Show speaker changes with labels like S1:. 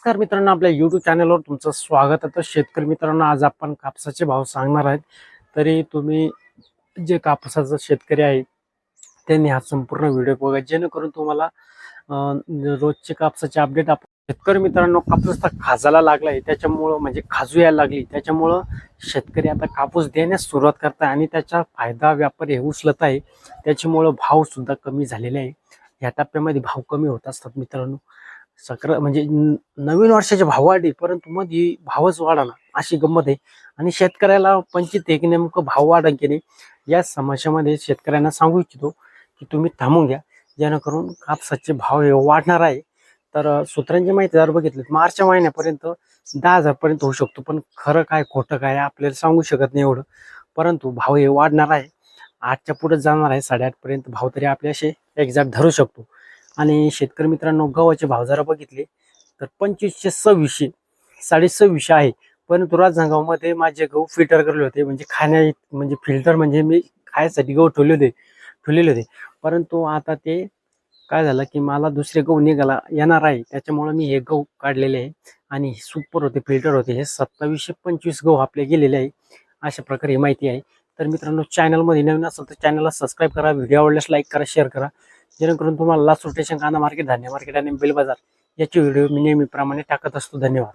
S1: नमस्कार मित्रांनो, आपल्या YouTube चॅनलवर तुमचं स्वागत आहे. तर शेतकरी मित्रांनो, आज आपण कापसाचे भाव सांगणार आहेत. तरी तुम्ही जे कापसाचा शेतकरी आहे त्यांनी हा संपूर्ण व्हिडिओ बघा, जेणेकरून तुम्हाला रोजचे कापसाचे अपडेट आपण. शेतकरी मित्रांनो, कापूस आता खाजाला लागलाय, त्याच्यामुळं म्हणजे खाजू यायला लागली, त्याच्यामुळं शेतकरी आता कापूस देण्यास सुरुवात करत आहे आणि त्याचा फायदा व्यापारी हे उचलत आहे. त्याच्यामुळं भाव सुद्धा कमी झालेले आहे. या टप्प्यामध्ये भाव कमी होत असतात मित्रांनो. म्हणजे नवीन वर्षाचे भाव वाढले, परंतु मध्ये भावच वाढाना अशी गंमत आहे. आणि शेतकऱ्याला पंचित आहे की नेमकं भाव वाढन की नाही, या समस्यामध्ये शेतकऱ्यांना सांगू इच्छितो की तुम्ही थांबून घ्या, जेणेकरून कापसाचे भाव हे वाढणार आहे. तर सूत्रांची माहिती जर बघितली, मार्च महिन्यापर्यंत 10,000 पर्यंत होऊ शकतो, पण खरं काय खोटं काय आपल्याला सांगू शकत नाही एवढं. परंतु भाव हे वाढणार आहे, 8च्या पुढे जाणार आहे, 8.5 पर्यंत भाव तरी आपले असे एक्झॅक्ट धरू शकतो. आणि शेतकरी मित्रांनो, गव्हाचे भाव जरा बघितले तर 2500 2600 2600 आहे. परंतु राजनांगावमध्ये माझे गहू फिल्टर करले होते, म्हणजे म्हणजे फिल्टर म्हणजे मी खायसाठी गहू ठेवलेले होते. परंतु आता ते काय झालं की मला दुसरे गहू निघाला येणार आहे, त्याच्यामुळे मी हे गहू काढलेले आहे. आणि सुपर होते, फिल्टर होते, हे 2725 गहू आपले गेलेले आहे. अशा प्रकारे माहिती आहे. तर मित्रांनो, चॅनलमध्ये नवीन असेल तर चॅनलला सबस्क्राईब करा, व्हिडिओ आवडल्यास लाईक करा, शेअर करा, जेणेकरून तुम्हाला लास्ट रोटेशन, कांदा मार्केट, धान्य मार्केट आणि बिल बाजार याचे व्हिडिओ मी नेहमीप्रमाणे टाकत असतो. धन्यवाद.